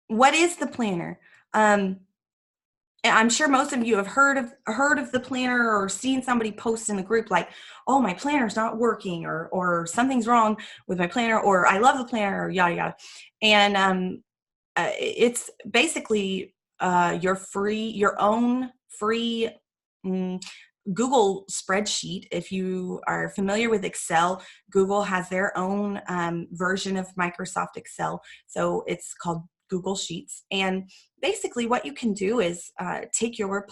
what is the planner? And I'm sure most of you have heard of the planner or seen somebody post in the group like, "Oh, my planner's not working," or "Something's wrong with my planner," or "I love the planner," or yada yada. And it's basically your own free mm, Google spreadsheet. If you are familiar with Excel, Google has their own version of Microsoft Excel. So it's called Google Sheets. And basically what you can do is take your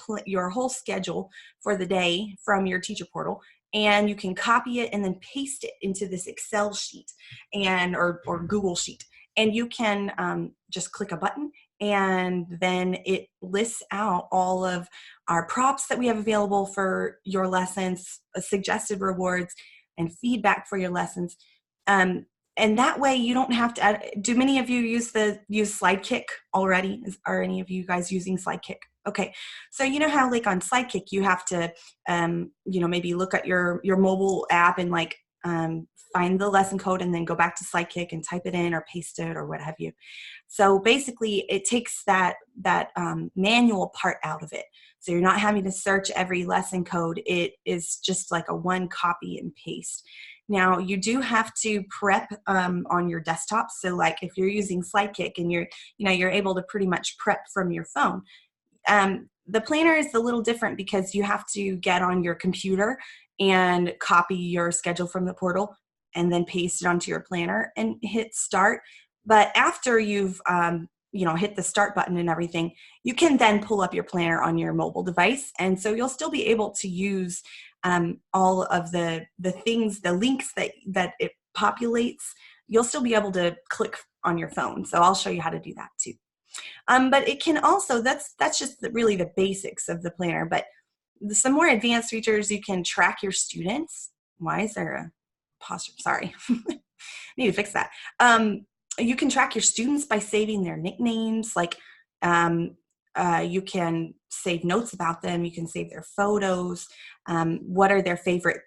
whole schedule for the day from your teacher portal, and you can copy it and then paste it into this Excel sheet or Google Sheet. And you can just click a button, and then it lists out all of our props that we have available for your lessons, suggested rewards, and feedback for your lessons. And that way you don't have to add. Do many of you use Sidekick already? Are any of you guys using Sidekick? Okay, so you know how like on Sidekick you have to, maybe look at your mobile app and like find the lesson code and then go back to Sidekick and type it in or paste it or what have you. So basically it takes that manual part out of it. So you're not having to search every lesson code. It is just like a one copy and paste. Now you do have to prep on your desktop. So like if you're using Sidekick and you're able to pretty much prep from your phone. The planner is a little different because you have to get on your computer and copy your schedule from the portal and then paste it onto your planner and hit start. But after you've hit the start button and everything, you can then pull up your planner on your mobile device, and so you'll still be able to use all of the things, the links that it populates. You'll still be able to click on your phone. So I'll show you how to do that too. But it can also, that's just really the basics of the planner, but some more advanced features, you can track your students. Why is there a posture? Sorry. Need to fix that. You can track your students by saving their nicknames. Like you can save notes about them. You can save their photos. What are their favorite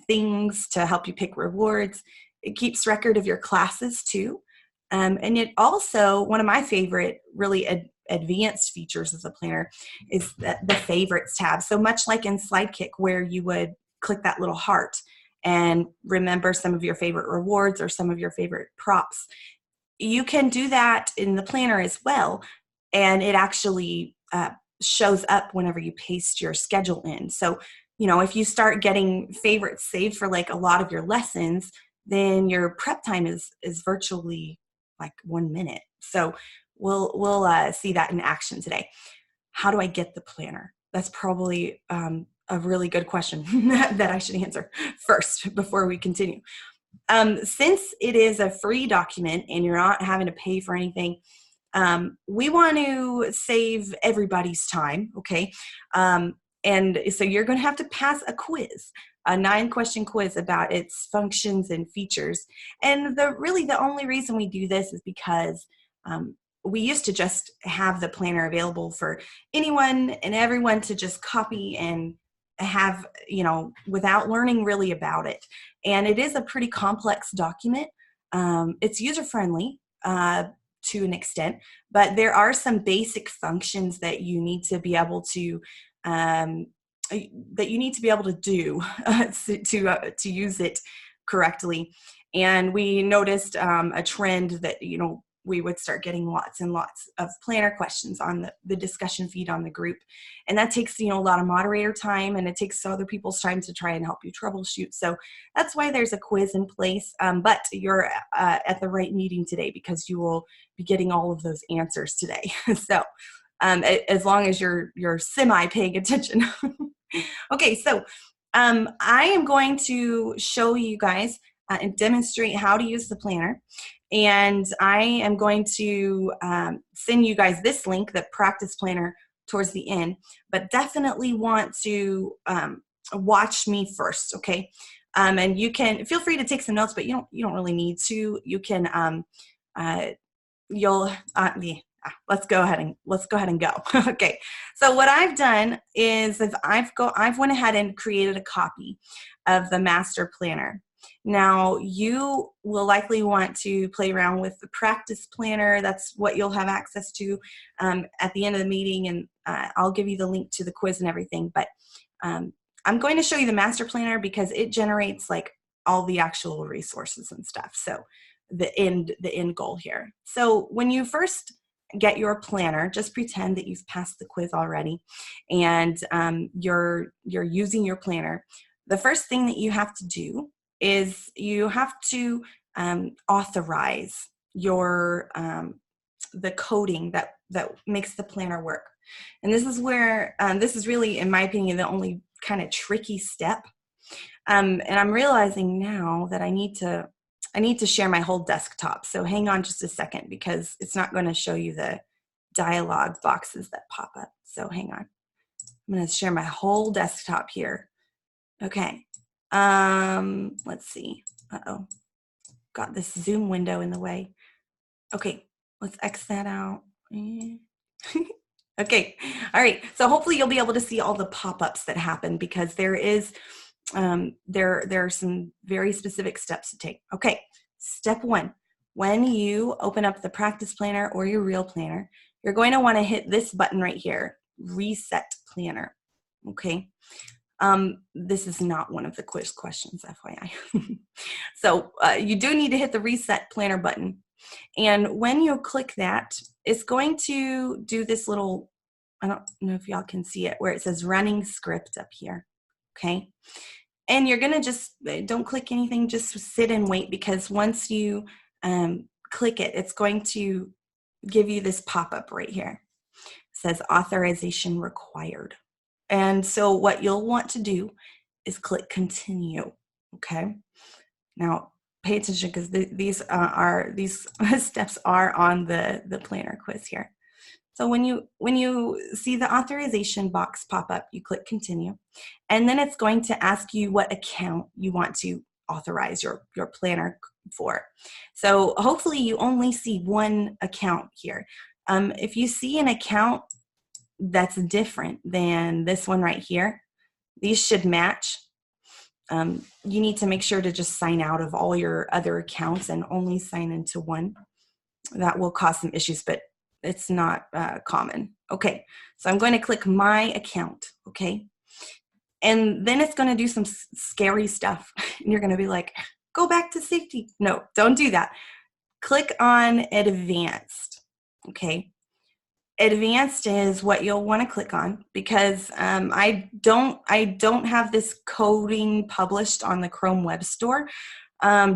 things to help you pick rewards. It keeps record of your classes too. And it also, one of my favorite really advanced features of the planner is the favorites tab. So much like in Sidekick where you would click that little heart and remember some of your favorite rewards or some of your favorite props, you can do that in the planner as well. And it actually shows up whenever you paste your schedule in. So, if you start getting favorites saved for like a lot of your lessons, then your prep time is virtually like 1 minute. So we'll see that in action today. How do I get the planner? That's probably a really good question that I should answer first before we continue. Since it is a free document and you're not having to pay for anything, we want to save everybody's time, okay? And so you're going to have to pass a quiz, a 9-question quiz about its functions and features. And the only reason we do this is because we used to just have the planner available for anyone and everyone to just copy and have, without learning really about it. And it is a pretty complex document. It's user-friendly to an extent, but there are some basic functions that you need to be able to do to use it correctly. And we noticed a trend that we would start getting lots and lots of planner questions on the discussion feed on the group, and that takes a lot of moderator time, and it takes other people's time to try and help you troubleshoot. So that's why there's a quiz in place. But you're at the right meeting today because you will be getting all of those answers today. So as long as you're semi paying attention. Okay, so I am going to show you guys and demonstrate how to use the planner. And I am going to send you guys this link, the practice planner, towards the end, but definitely want to watch me first, okay? And you can feel free to take some notes, but you don't really need to. You can let's go ahead and go. Okay. So what I've done is I've went ahead and created a copy of the master planner. Now, you will likely want to play around with the practice planner. That's what you'll have access to at the end of the meeting, and I'll give you the link to the quiz and everything. But I'm going to show you the master planner because it generates like all the actual resources and stuff. So the end goal here. So when you first get your planner, just pretend that you've passed the quiz already, and you're using your planner. The first thing that you have to do is you have to authorize your the coding that makes the planner work. And this is where this is really, in my opinion, the only kind of tricky step. And I'm realizing now that I need to share my whole desktop. So hang on just a second, because it's not going to show you the dialog boxes that pop up. So hang on. I'm going to share my whole desktop here. Okay. Let's see. Uh-oh. Got this Zoom window in the way. Okay. Let's X that out. Okay. All right. So hopefully you'll be able to see all the pop-ups that happen, because there is there are some very specific steps to take. Okay. Step 1. When you open up the practice planner or your real planner, you're going to want to hit this button right here, Reset Planner. Okay. This is not one of the quiz questions, FYI. So you do need to hit the Reset Planner button. And when you click that, it's going to do this little, I don't know if y'all can see it, where it says running script up here. Okay. And you're going to just, don't click anything, just sit and wait, because once you click it, it's going to give you this pop-up right here. It says authorization required. And so what you'll want to do is click continue. Okay. Now pay attention, because these steps are on the planner quiz here. So when you see the authorization box pop up, you click continue, and then it's going to ask you what account you want to authorize your planner for. So hopefully you only see one account here. If you see an account that's different than this one right here, these should match. You need to make sure to just sign out of all your other accounts and only sign into one. That will cause some issues, but it's not common. Okay, so I'm going to click my account, okay? And then it's going to do some scary stuff. And you're going to be like, go back to safety. No, don't do that. Click on advanced, okay? Advanced is what you'll want to click on, because I don't have this coding published on the Chrome Web Store,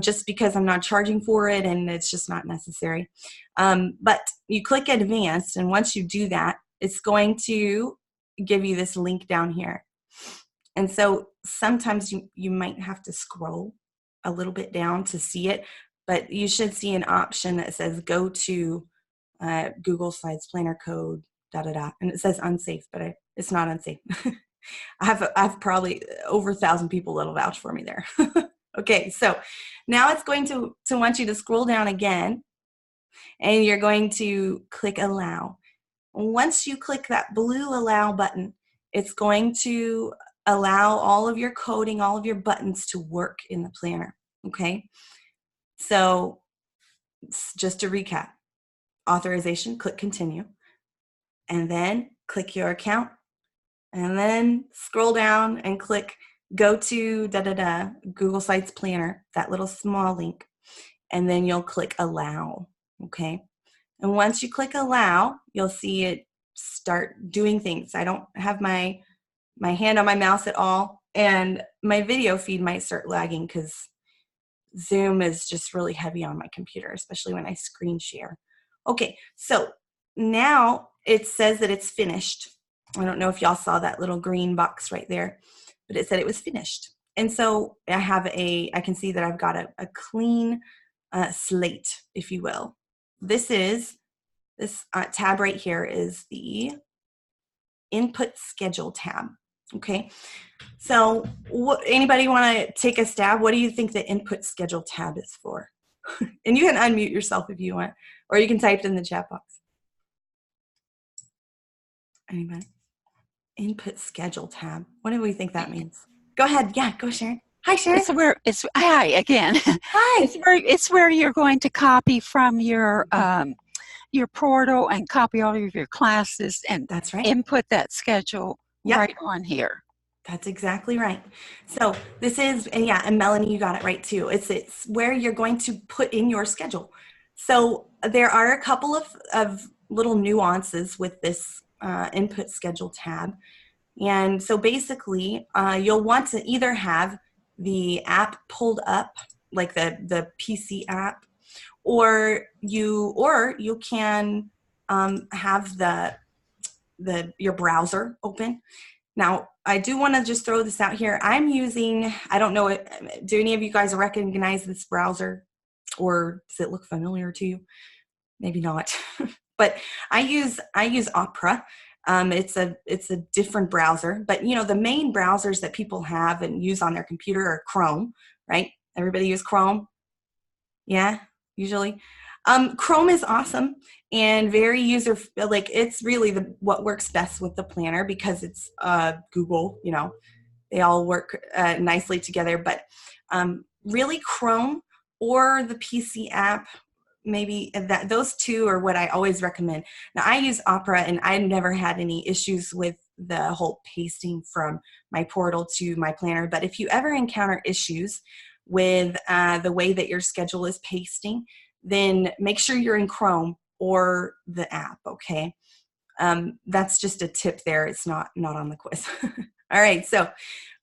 just because I'm not charging for it and it's just not necessary. But you click advanced, and once you do that, it's going to give you this link down here. And so sometimes you might have to scroll a little bit down to see it, but you should see an option that says go to Google Slides Planner Code, and it says unsafe, but it's not unsafe. I have probably over 1,000 people that'll vouch for me there. Okay, so now it's going to want you to scroll down again, and you're going to click allow. Once you click that blue allow button, it's going to allow all of your coding, all of your buttons to work in the planner. Okay, so just to recap: authorization, click continue, and then click your account, and then scroll down and click go to Google Sites Planner, that little small link, and then you'll click allow. Okay, and once you click allow, you'll see it start doing things. I don't have my hand on my mouse at all, and my video feed might start lagging because Zoom is just really heavy on my computer, especially when I screen share. Okay, so now it says that it's finished. I don't know if y'all saw that little green box right there, but it said it was finished. And so I can see that I've got a clean slate, if you will. This tab right here is the input schedule tab. Okay, so anybody want to take a stab? What do you think the input schedule tab is for? And you can unmute yourself if you want, or you can type it in the chat box. Anybody? Input schedule tab. What do we think that means? Go ahead. Yeah, go Sharon. Hi, Sharon. It's hi again. Hi. It's where you're going to copy from your portal and copy all of your classes and That's right. input that schedule Yep. right on here. That's exactly right. So this is, and yeah, and Melanie, you got it right too. It's where you're going to put in your schedule. So there are a couple of little nuances with this input schedule tab. And so basically, you'll want to either have the app pulled up, like the PC app, or you can have your browser open. Now, I do want to just throw this out here. I'm using, I don't know, do any of you guys recognize this browser, or does it look familiar to you? Maybe not. But I use Opera. It's a different browser, but the main browsers that people have and use on their computer are Chrome, right? Everybody use Chrome? Yeah, usually. Chrome is awesome and very user, like it's really what works best with the planner because it's Google, they all work nicely together, but really Chrome or the PC app, maybe those two are what I always recommend. Now I use Opera and I never had any issues with the whole pasting from my portal to my planner, but if you ever encounter issues with the way that your schedule is pasting, then make sure you're in Chrome or the app, okay? That's just a tip there. It's not on the quiz. All right, so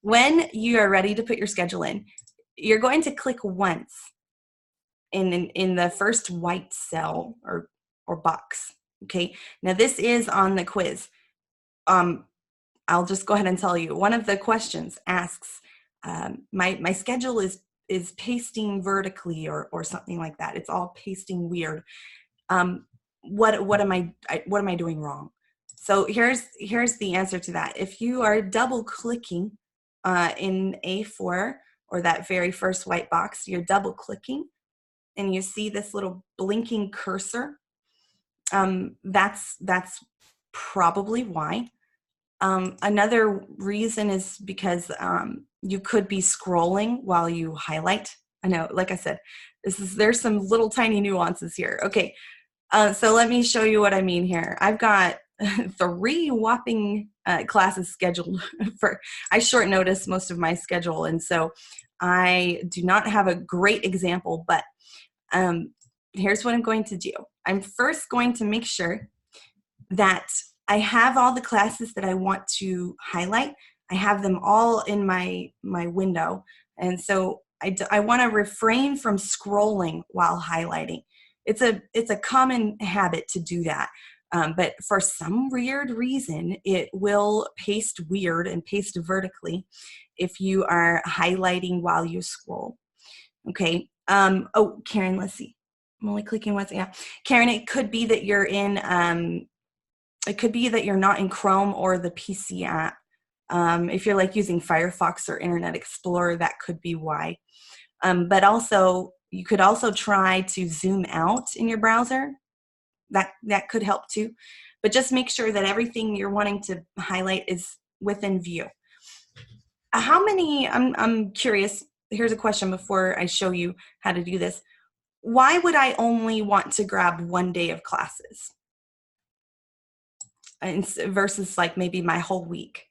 when you are ready to put your schedule in, you're going to click once in the first white cell or box, okay? Now this is on the quiz. I'll just go ahead and tell you. One of the questions asks, my schedule is pasting vertically or something like that. It's all pasting weird. What am I doing wrong? So here's the answer to that. If you are double clicking in A4 or that very first white box, you're double clicking and you see this little blinking cursor. That's probably why. Another reason is because you could be scrolling while you highlight. I know, like I said, there's some little tiny nuances here. Okay, so let me show you what I mean here. I've got 3 whopping classes scheduled I short notice most of my schedule, and so I do not have a great example, but here's what I'm going to do. I'm first going to make sure that I have all the classes that I want to highlight. I have them all in my window, and so I want to refrain from scrolling while highlighting. It's a common habit to do that, but for some weird reason, it will paste weird and paste vertically if you are highlighting while you scroll. Okay. Oh, Karen, let's see. I'm only clicking once. Yeah, Karen, it could be that you're in. It could be that you're not in Chrome or the PC app. If you're like using Firefox or Internet Explorer, that could be why. But also, you could also try to zoom out in your browser. That could help too. But just make sure that everything you're wanting to highlight is within view. How many, I'm curious, here's a question before I show you how to do this. Why would I only want to grab one day of classes versus like maybe my whole week?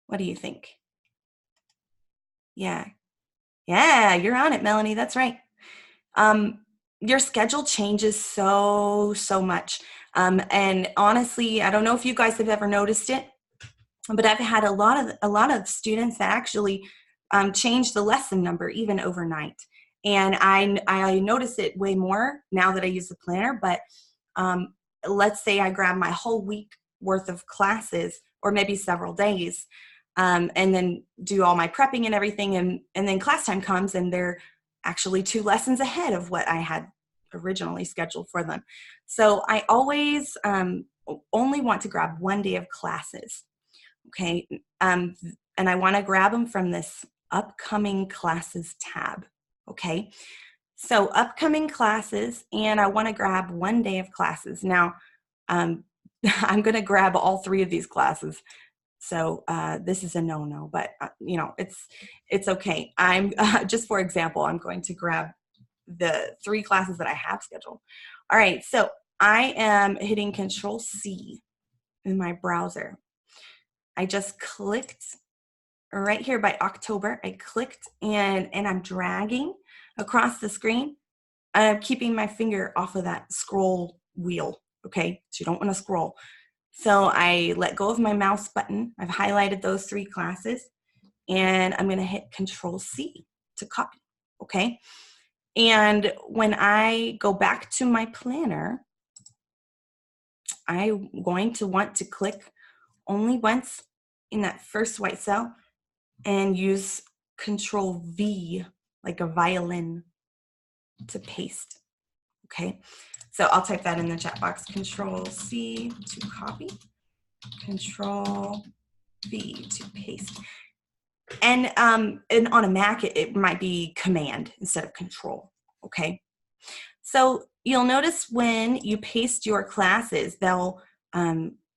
What do you think? Yeah. Yeah, you're on it, Melanie. That's right. Your schedule changes so much. And honestly, I don't know if you guys have ever noticed it, but I've had a lot of students that actually change the lesson number even overnight. And I notice it way more now that I use the planner, but let's say I grab my whole week worth of classes or maybe several days, and then do all my prepping and everything, and then class time comes and they're actually 2 lessons ahead of what I had originally scheduled for them. So I always only want to grab one day of classes. Okay, and I want to grab them from this upcoming classes tab. Okay, so upcoming classes, and I want to grab one day of classes. Now, I'm going to grab all 3 of these classes. So this is a no-no, but you know, it's okay. I'm just for example, I'm going to grab the 3 classes that I have scheduled. All right, so I am hitting Control C in my browser. I just clicked right here by October. I clicked and I'm dragging across the screen. I'm keeping my finger off of that scroll wheel, okay? So you don't want to scroll. So I let go of my mouse button. I've highlighted those 3 classes, and I'm going to hit Control C to copy, okay? And when I go back to my planner, I'm going to want to click only once in that first white cell and use Control V, like a violin, to paste, okay? So I'll type that in the chat box, Control C to copy, Control V to paste. And on a Mac, it might be Command instead of Control, okay? So you'll notice when you paste your classes, they'll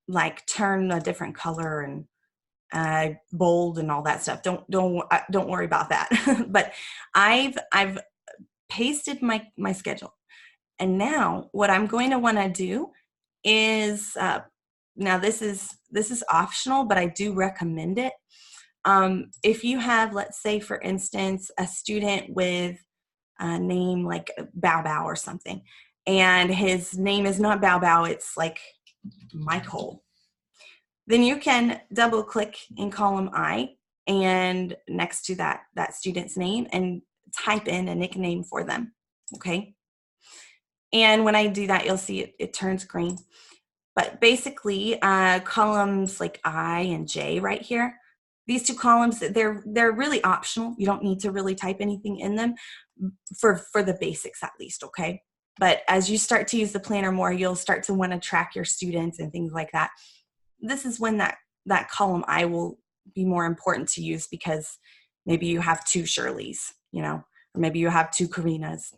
like turn a different color and bold and all that stuff. Don't worry about that. But I've pasted my schedule, and now what I'm going to want to do is now this is optional, but I do recommend it. If you have, let's say, for instance, a student with a name like Bow Bow or something, and his name is not Bow Bow, it's like Michael, then you can double click in column I and next to that student's name and type in a nickname for them, okay? And when I do that, you'll see it turns green. But basically, columns like I and J right here, these 2 columns, they're really optional. You don't need to really type anything in them for the basics at least, okay? But as you start to use the planner more, you'll start to want to track your students and things like that. This is when that column I will be more important to use, because maybe you have 2 Shirleys, you know, or maybe you have 2 Karinas.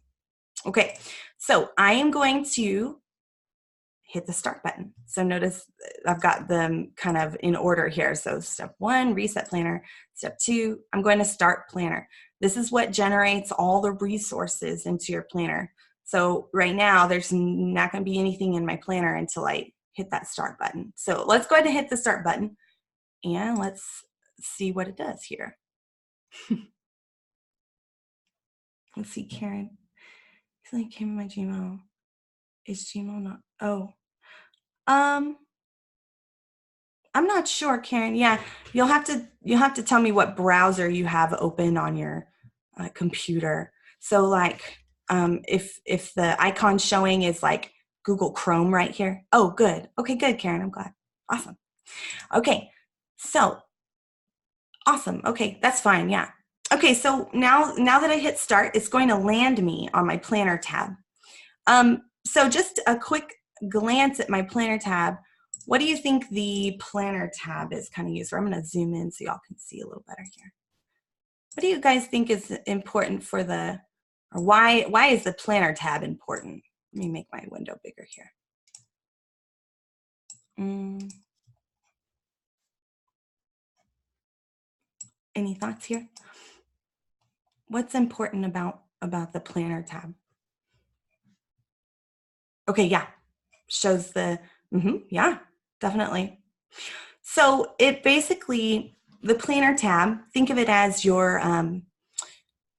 Okay, so I am going to hit the start button. So notice I've got them kind of in order here. So step 1, reset planner. Step 2, I'm going to start planner. This is what generates all the resources into your planner. So right now there's not going to be anything in my planner until I hit that start button. So let's go ahead and hit the start button and let's see what it does here. Let's see, Karen. It came in my Gmail. Is Gmail not? Oh. I'm not sure, Karen. Yeah, you'll have to tell me what browser you have open on your computer. So like, if the icon showing is like Google Chrome right here. Oh, good. Okay, good, Karen. I'm glad. Awesome. Okay, so awesome. Okay, that's fine. Yeah. Okay, so now that I hit start, it's going to land me on my planner tab. So just a quick glance at my planner tab. What do you think the planner tab is kind of used for? I'm going to zoom in so y'all can see a little better here. What do you guys think is important for or why is the planner tab important? Let me make my window bigger here. Any thoughts here? What's important about the planner tab? Okay, yeah, shows the, yeah, definitely. So it basically, the planner tab, think of it as your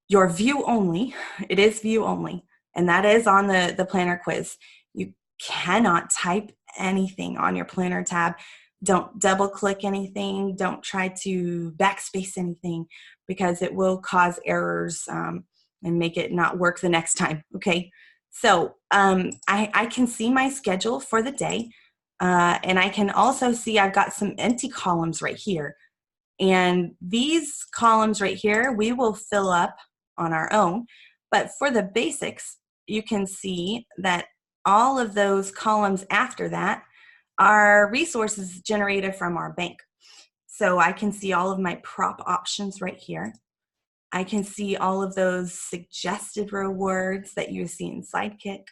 view only. It is view only, and that is on the planner quiz. You cannot type anything on your planner tab. Don't double click anything. Don't try to backspace anything, because it will cause errors and make it not work the next time, okay? So I can see my schedule for the day, and I can also see I've got some empty columns right here. And these columns right here, we will fill up on our own. But for the basics, you can see that all of those columns after that are resources generated from our bank. So I can see all of my prop options right here. I can see all of those suggested rewards that you see in Sidekick.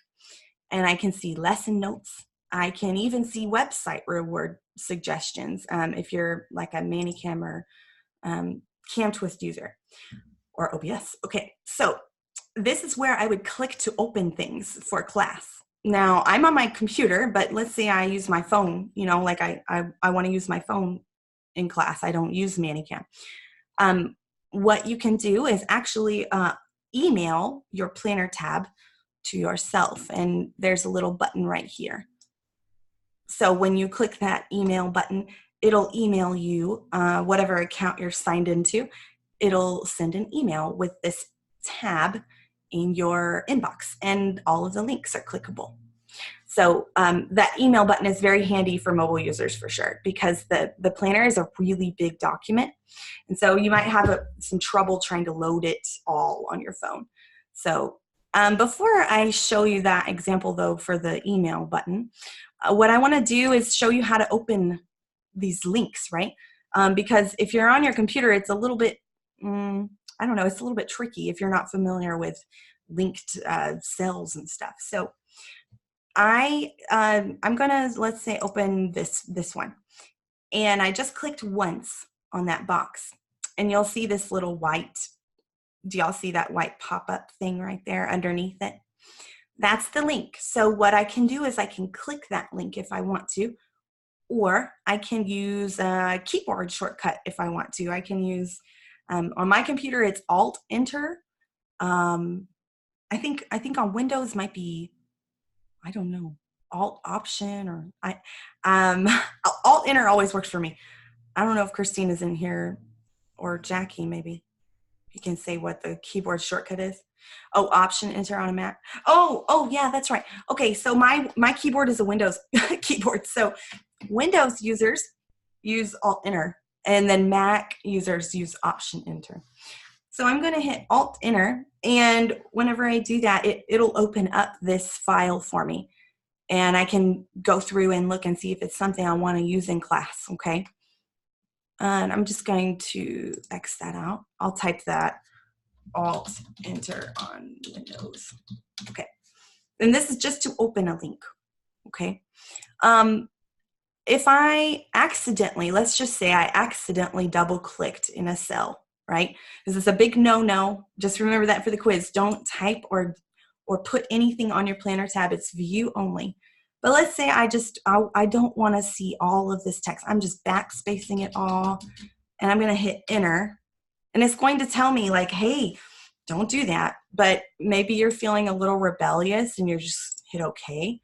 And I can see lesson notes. I can even see website reward suggestions if you're like a Manicam or CamTwist user or OBS. Okay, so this is where I would click to open things for class. Now, I'm on my computer, but let's say I use my phone, you know, like I want to use my phone in class. I don't use Manicam. What you can do is actually email your planner tab to yourself, and there's a little button right here. So when you click that email button, it'll email you whatever account you're signed into. It'll send an email with this tab in your inbox, and all of the links are clickable. So that email button is very handy for mobile users for sure, because the planner is a really big document. And so you might have some trouble trying to load it all on your phone. So before I show you that example though for the email button, what I want to do is show you how to open these links, right? Because if you're on your computer, it's a little bit, I don't know, it's a little bit tricky if you're not familiar with linked cells and stuff. So I'm gonna, let's say, open this one, and I just clicked once on that box, and you'll see this little white, do y'all see that white pop-up thing right there underneath it? That's the link. So what I can do is I can click that link if I want to, or I can use a keyboard shortcut if I want to. I can use, on my computer, it's Alt-Enter. I think on Windows might be, I don't know, Alt-Option, or Alt-Enter always works for me. I don't know if Christine is in here, or Jackie maybe. You can say what the keyboard shortcut is. Oh, Option-Enter on a Mac. Oh yeah, that's right. Okay, so my keyboard is a Windows keyboard. So Windows users use Alt-Enter, and then Mac users use Option-Enter. So I'm going to hit Alt-Enter, and whenever I do that, it'll open up this file for me, and I can go through and look and see if it's something I want to use in class, okay? And I'm just going to X that out. I'll type that Alt-Enter on Windows. Okay, and this is just to open a link, okay? If I accidentally, let's just say I accidentally double-clicked in a cell, right? This is a big no-no. Just remember that for the quiz. Don't type or put anything on your planner tab. It's view only. But let's say I don't want to see all of this text. I'm just backspacing it all, and I'm going to hit enter. And it's going to tell me like, hey, don't do that. But maybe you're feeling a little rebellious and you're just hit okay.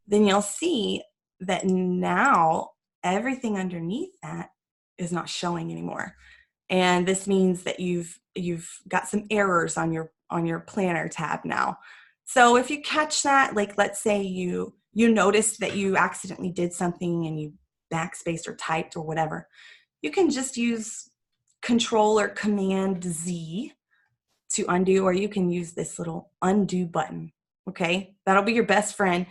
Then you'll see that now everything underneath that is not showing anymore. And this means that you've got some errors on your planner tab now. So if you catch that, like let's say you noticed that you accidentally did something and you backspaced or typed or whatever, you can just use Control or Command Z to undo, or you can use this little undo button. Okay, that'll be your best friend.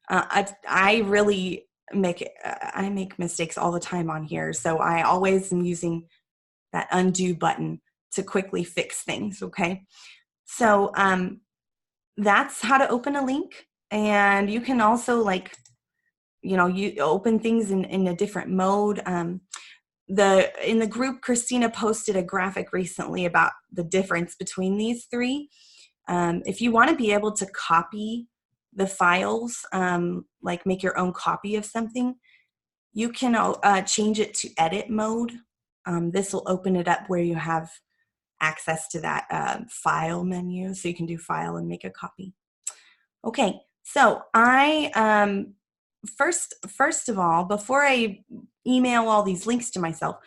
I really make mistakes all the time on here, so I always am using that undo button to quickly fix things. Okay, so that's how to open a link, and you can also, like, you open things in a different mode. In the group, Christina posted a graphic recently about the difference between these three. If you want to be able to copy the files, like make your own copy of something, you can change it to edit mode. This will open it up where you have access to that file menu, so you can do file and make a copy. Okay, so I first of all, before I email all these links to myself,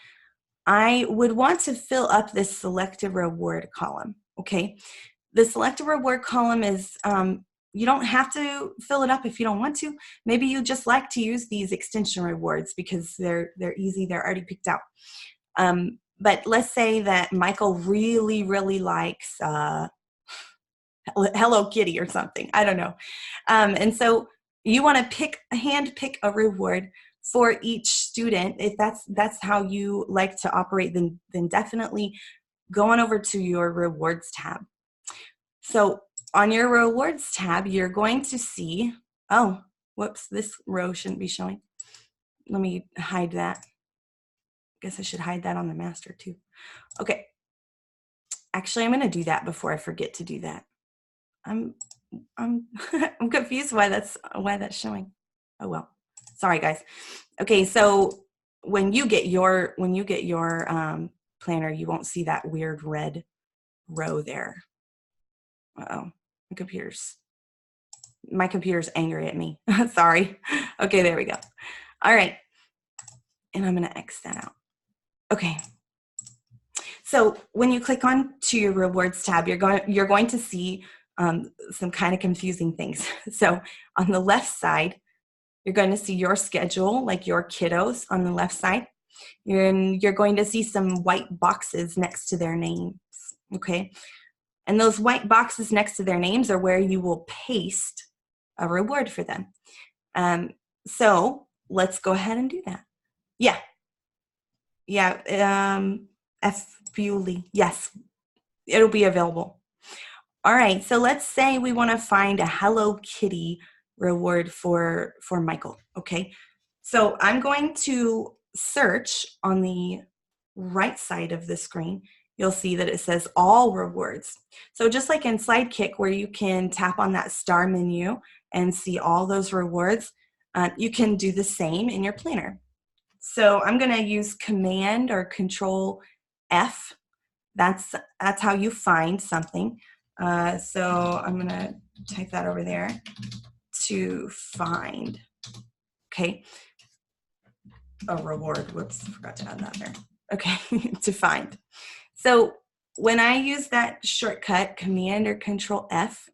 I would want to fill up this selected reward column. Okay, the selected reward column is, you don't have to fill it up if you don't want to. Maybe you just like to use these extension rewards because they're easy, they're already picked out. But let's say that Michael really, really likes Hello Kitty or something. I don't know. And so you want to hand pick a reward for each student. If that's how you like to operate, then definitely go on over to your rewards tab. So on your rewards tab, you're going to see, oh, Whoops, this row shouldn't be showing. Let me hide that. Guess I should hide that on the master too. Okay. Actually, I'm going to do that before I forget to do that. I'm I'm confused why that's showing. Oh well. Sorry guys. Okay, so when you get your planner, you won't see that weird red row there. Uh-oh. My computer's angry at me. Sorry. Okay, there we go. All right. And I'm going to X that out. Okay. So when you click on to your rewards tab, you're going to see some kind of confusing things. So on the left side, you're going to see your schedule, like your kiddos on the left side. You're going to see some white boxes next to their names, okay? And those white boxes next to their names are where you will paste a reward for them. So let's go ahead and do that. Yeah. FBULI. Yes, it'll be available. All right, so let's say we want to find a Hello Kitty reward for Michael, okay? So I'm going to search on the right side of the screen. You'll see that it says all rewards. So just like in Sidekick where you can tap on that star menu and see all those rewards, you can do the same in your planner. So I'm going to use Command or Control F. That's how you find something. So I'm going to type that over there to find. Okay. A reward. Whoops, forgot to add that there. Okay, to find. So when I use that shortcut, Command or Control F,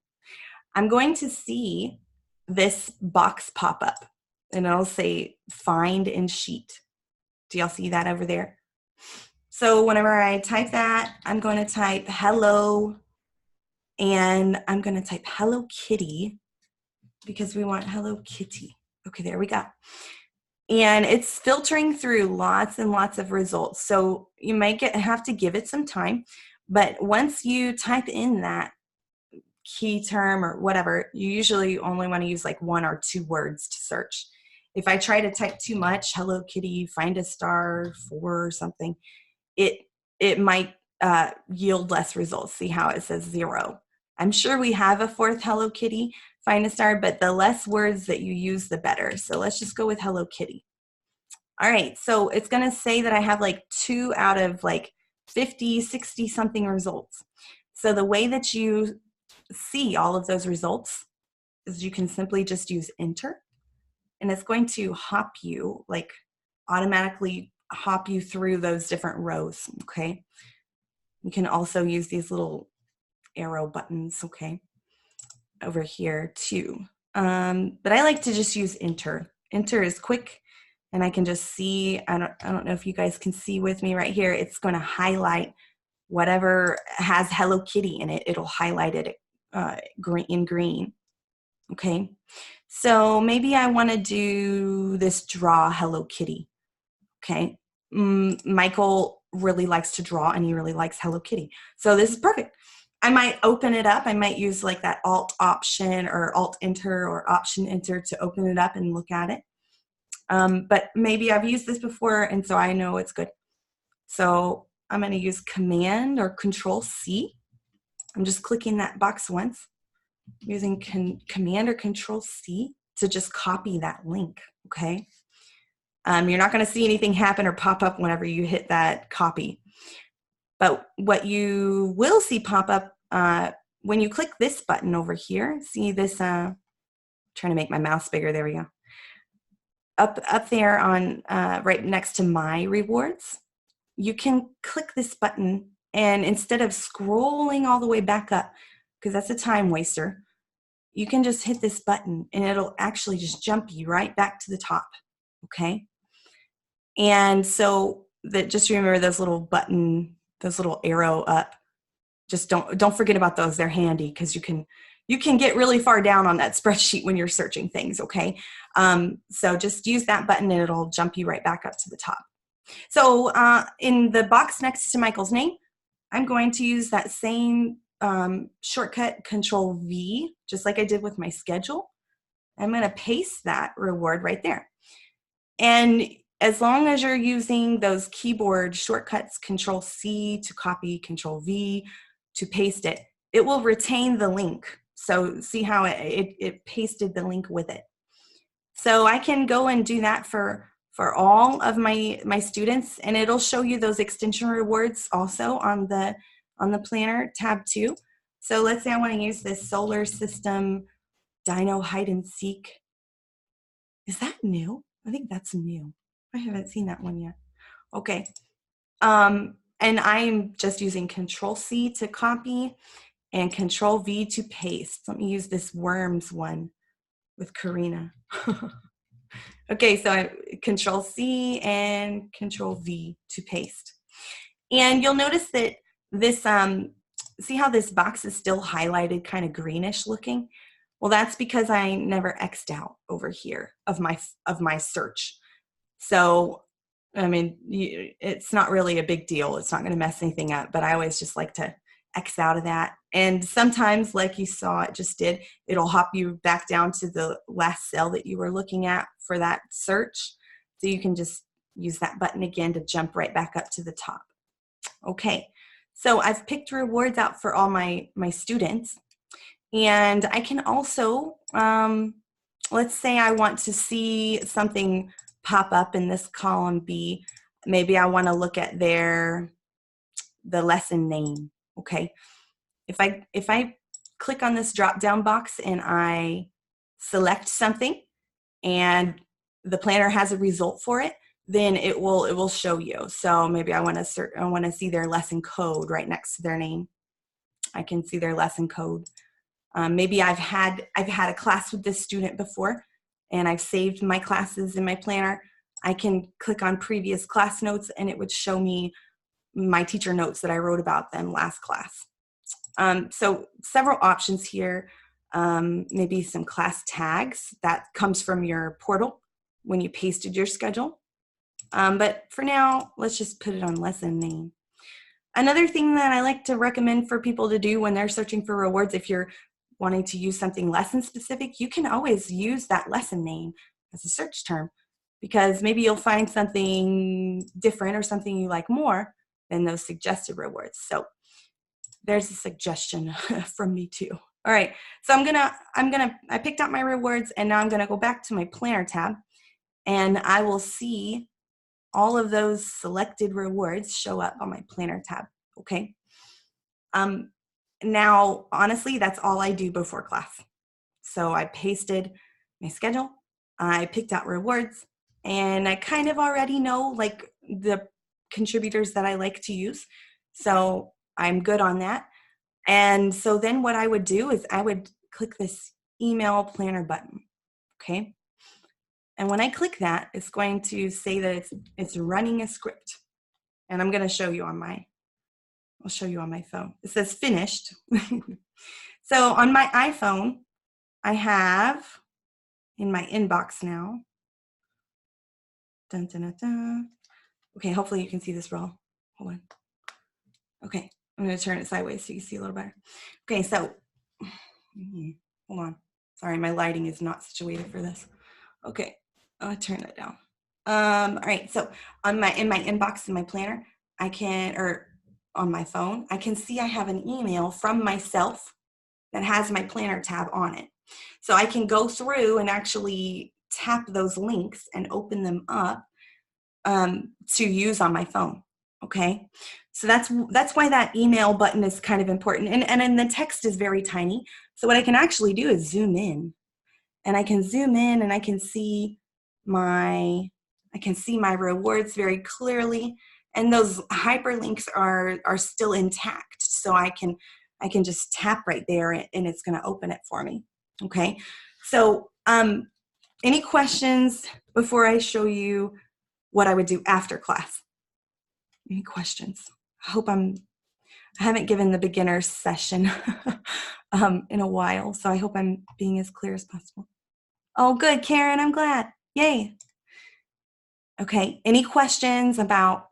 I'm going to see this box pop up and it'll say find in sheet. Do y'all see that over there? So whenever I type that, I'm going to type hello and I'm going to type Hello Kitty because we want Hello Kitty. Okay, there we go. And it's filtering through lots and lots of results. So you might have to give it some time, but once you type in that key term or whatever, you usually only want to use like 1 or 2 words to search. If I try to type too much, Hello Kitty, find a star for or something, it might yield less results. See how it says 0. I'm sure we have a 4th Hello Kitty, find a star, but the less words that you use, the better. So let's just go with Hello Kitty. All right, so it's going to say that I have like 2 out of like 50, 60 something results. So the way that you see all of those results is you can simply just use enter, and it's going to hop you, like automatically hop you through those different rows, okay? You can also use these little arrow buttons, okay, over here too. But I like to just use enter. Enter is quick, and I can just see, I don't know if you guys can see with me right here, it's going to highlight whatever has Hello Kitty in it. It'll highlight it in green, okay? So maybe I want to do this draw Hello Kitty, okay? Michael really likes to draw and he really likes Hello Kitty. So this is perfect. I might open it up. I might use like that Alt Option or Alt Enter or Option Enter to open it up and look at it. But maybe I've used this before and so I know it's good. So I'm going to use Command or Control C. I'm just clicking that box once, using Command or Control C to just copy that link, okay? You're not going to see anything happen or pop up whenever you hit that copy. But what you will see pop up when you click this button over here, see this, trying to make my mouse bigger, there we go. Up there on right next to my rewards, you can click this button and instead of scrolling all the way back up, because that's a time waster, you can just hit this button and it'll actually just jump you right back to the top, okay? And so just remember those little arrow up. Just don't forget about those. They're handy because you can get really far down on that spreadsheet when you're searching things, okay? So just use that button and it'll jump you right back up to the top. So in the box next to Michael's name, I'm going to use that same shortcut, Control V, just like I did with my schedule. I'm going to paste that reward right there. And as long as you're using those keyboard shortcuts, Control C to copy, Control V to paste it, it will retain the link. So see how it pasted the link with it. So I can go and do that for all of my students, and it'll show you those extension rewards also on the planner tab 2. So let's say I want to use this solar system dino hide and seek. Is that new? I think that's new. I haven't seen that one yet. Okay. And I'm just using Control C to copy and Control V to paste. Let me use this worms one with Karina. Okay, so I Control C and Control V to paste. And you'll notice that this, see how this box is still highlighted, kind of greenish looking? Well, that's because I never X'd out over here of my search. So, I mean, it's not really a big deal. It's not going to mess anything up, but I always just like to X out of that. And sometimes, like you saw it just did, it'll hop you back down to the last cell that you were looking at for that search. So you can just use that button again to jump right back up to the top. Okay, so I've picked rewards out for all my students. And I can also, let's say I want to see something pop up in this column B. Maybe I want to look at the lesson name. Okay, if I click on this drop down box and I select something and the planner has a result for it, then it will show you. So maybe I want to see their lesson code right next to their name. I can see their lesson code. Maybe I've had a class with this student before, and I've saved my classes in my planner. I can click on previous class notes, and it would show me my teacher notes that I wrote about them last class. So several options here. Maybe some class tags that comes from your portal when you pasted your schedule. But for now, let's just put it on lesson name. Another thing that I like to recommend for people to do when they're searching for rewards, if you're wanting to use something lesson specific, you can always use that lesson name as a search term, because maybe you'll find something different or something you like more than those suggested rewards. So there's a suggestion from me too. All right, so I picked out my rewards, and now I'm gonna go back to my planner tab, and I will see all of those selected rewards show up on my planner tab, okay? Now, honestly, that's all I do before class. So I pasted my schedule, I picked out rewards, and I kind of already know like the contributors that I like to use. So I'm good on that. And so then what I would do is I would click this email planner button, okay? And when I click that, it's going to say that it's running a script. And I'm going to show you on I'll show you on my phone. It says finished. So on my iPhone, I have in my inbox now. Dun, dun, dun, dun. Okay, hopefully you can see this roll. Hold on. Okay, I'm going to turn it sideways so you can see a little better. Okay, so hold on. Sorry, my lighting is not situated for this. Okay, I'll turn that down. All right, so in my inbox in my planner, or on my phone, I can see I have an email from myself that has my planner tab on it. So I can go through and actually tap those links and open them up to use on my phone. Okay, so that's why that email button is kind of important. And then the text is very tiny. So what I can actually do is zoom in, and I can zoom in and I can see my rewards very clearly. And those hyperlinks are still intact. So I can just tap right there and it's going to open it for me. Okay. So any questions before I show you what I would do after class? Any questions? I haven't given the beginner session in a while, so I hope I'm being as clear as possible. Oh, good, Karen, I'm glad. Yay. Okay, any questions about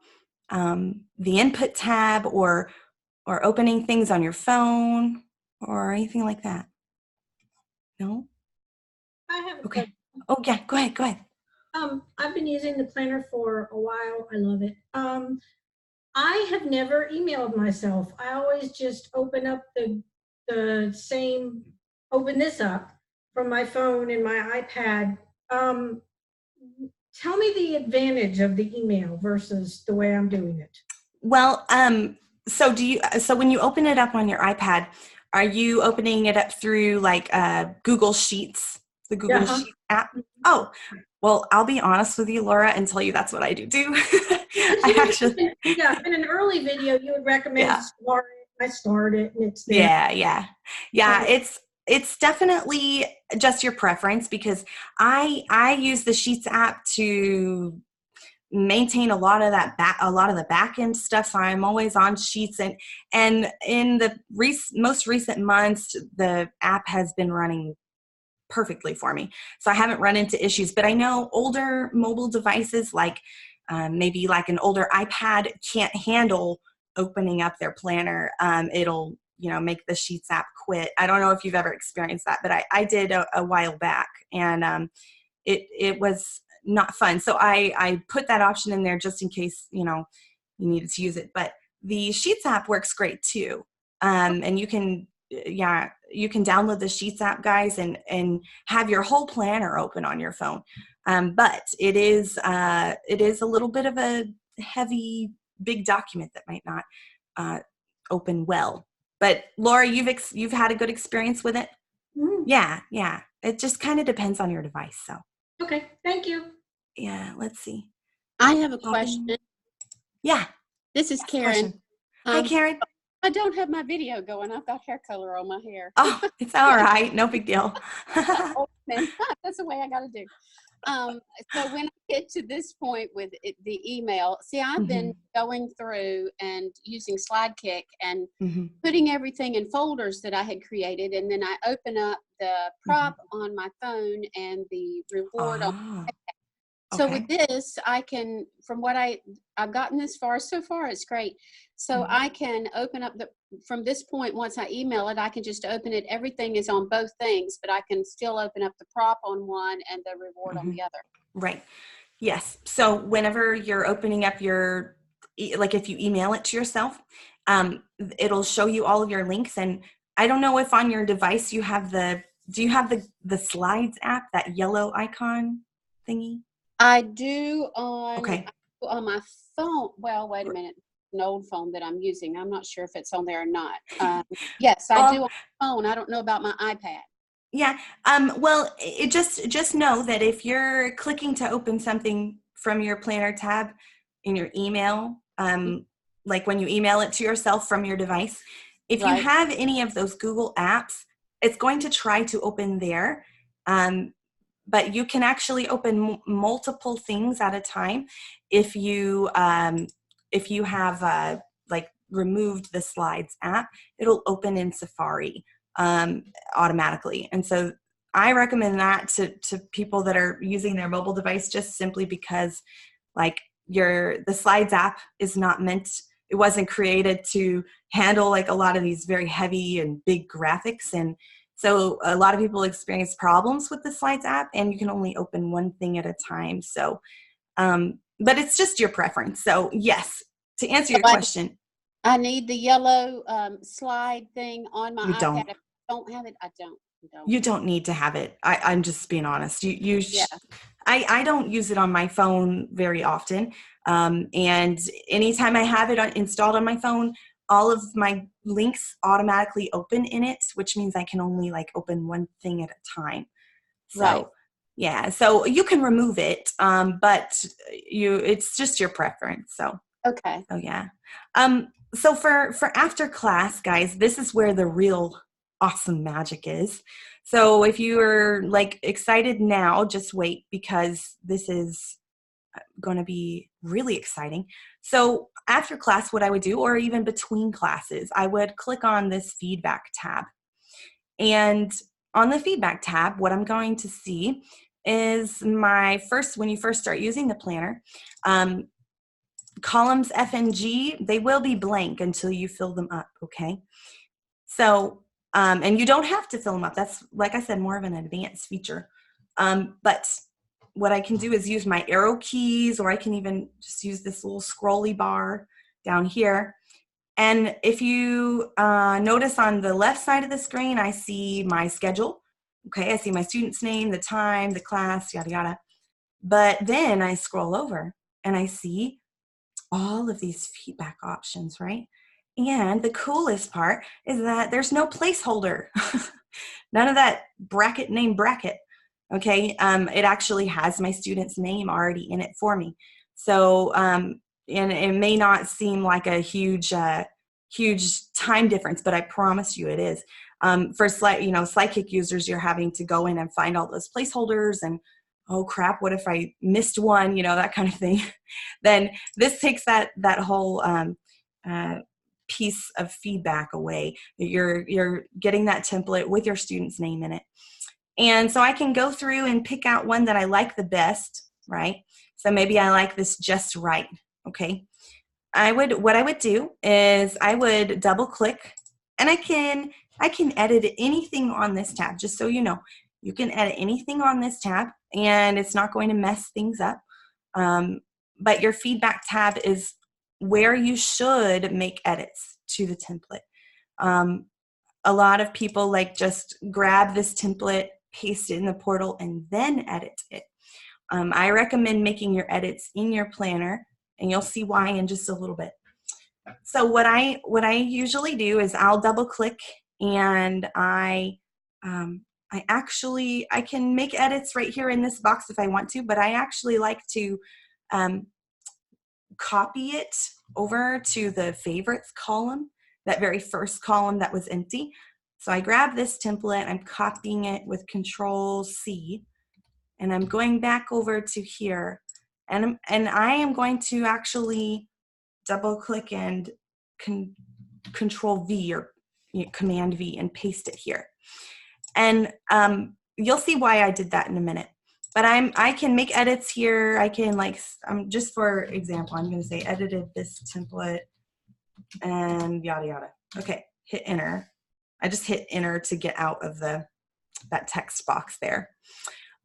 the input tab or opening things on your phone or anything like that? No? I have a Okay. question. Oh yeah, go ahead, go ahead. I've been using the planner for a while. I love it. I have never emailed myself. I always just open up the same, open this up from my phone and my iPad. Um, Tell me the advantage of the email versus the way I'm doing it. Well, so when you open it up on your iPad, are you opening it up through like Google Sheets, the Google Yeah. Sheet app? Oh, well, I'll be honest with you, Laura, and tell you that's what I do too. Because I actually, yeah, in an early video, you would recommend yeah. start it. I start it, and it's there. Yeah. It's definitely just your preference because I use the Sheets app to maintain a lot of the back end stuff. So I'm always on Sheets, and in the most recent months, the app has been running perfectly for me. So I haven't run into issues, but I know older mobile devices like maybe like an older iPad can't handle opening up their planner. It'll make the Sheets app quit. I don't know if you've ever experienced that, but I did a while back, and it was not fun. So I put that option in there just in case you needed to use it. But the Sheets app works great too, and you can download the Sheets app, guys, and have your whole planner open on your phone. But it is a little bit of a heavy, big document that might not uh, open well. But Laura, you've had a good experience with it. Mm, Yeah. It just kind of depends on your device. So okay, thank you. yeah, let's see. I have a Shopping. question. Yeah, This is ask a Karen. question. Hi, Karen. I don't have my video going. I've got hair color on my hair. Oh, it's all right. No big deal. Oh, man. That's the way I got to do. So when I get to this point with the email, see, I've been going through and using SlideKick and putting everything in folders that I had created, and then I open up the prop on my phone and the reward on. Oh, So with okay. this, I can, from what I've gotten this far, so far it's great. So I can open up from this point, once I email it, I can just open it. Everything is on both things, but I can still open up the prop on one and the reward on the other. Right. Yes. So whenever you're opening up like if you email it to yourself, it'll show you all of your links. And I don't know if on your device do you have the Slides app, that yellow icon thingy? I do on Okay. my phone. Well, wait a minute. An old phone that I'm using. I'm not sure if it's on there or not. Yes, I do on my phone. I don't know about my iPad. Yeah. Well, it just know that if you're clicking to open something from your planner tab in your email, like when you email it to yourself from your device, if you Right. have any of those Google apps, it's going to try to open there. But you can actually open multiple things at a time if you have like removed the Slides app. It'll open in Safari automatically, and so I recommend that to people that are using their mobile device, just simply because like the Slides app is not meant. It wasn't created to handle like a lot of these very heavy and big graphics, and so a lot of people experience problems with the Slides app, and you can only open one thing at a time. So, but it's just your preference. So yes, to answer So your question, I need the yellow slide thing on my you iPad. don't. If I don't have it, I don't. You don't need to have it. I'm just being honest. Yeah. I don't use it on my phone very often. And anytime I have it installed on my phone, all of my links automatically open in it, which means I can only like open one thing at a time. Right. So yeah, so you can remove it, but it's just your preference. So Okay. oh yeah. So for after class, guys, this is where the real awesome magic is. So if you are like excited now, just wait, because this is going to be really exciting. So after class, what I would do, or even between classes, I would click on this feedback tab. And on the feedback tab, what I'm going to see is when you first start using the planner, columns F and G, they will be blank until you fill them up, okay? So, and you don't have to fill them up. That's, like I said, more of an advanced feature. But what I can do is use my arrow keys, or I can even just use this little scrolly bar down here. And if you notice on the left side of the screen, I see my schedule. Okay, I see my student's name, the time, the class, yada, yada. But then I scroll over and I see all of these feedback options, right? And the coolest part is that there's no placeholder. None of that bracket name bracket. Okay, it actually has my student's name already in it for me. So, and it may not seem like a huge time difference, but I promise you it is. For SlideKick users, you're having to go in and find all those placeholders and, oh crap, what if I missed one, that kind of thing. Then this takes that whole piece of feedback away. You're getting that template with your student's name in it. And so I can go through and pick out one that I like the best, right? So maybe I like this just right, okay? What I would do is I would double click, and I can edit anything on this tab, just so you know. You can edit anything on this tab, and it's not going to mess things up. But your feedback tab is where you should make edits to the template. A lot of people just grab this template, paste it in the portal, and then edit it. I recommend making your edits in your planner, and you'll see why in just a little bit. So what I usually do is I'll double click, and I can make edits right here in this box if I want to, but I actually like to copy it over to the favorites column, that very first column that was empty. So I grab this template, I'm copying it with Control-C, and I'm going back over to here, and I am going to actually double click and Control-V or Command-V and paste it here. And you'll see why I did that in a minute. But I can make edits here. I can just for example, I'm going to say edited this template and yada yada. Okay, hit enter. I just hit enter to get out of that text box there.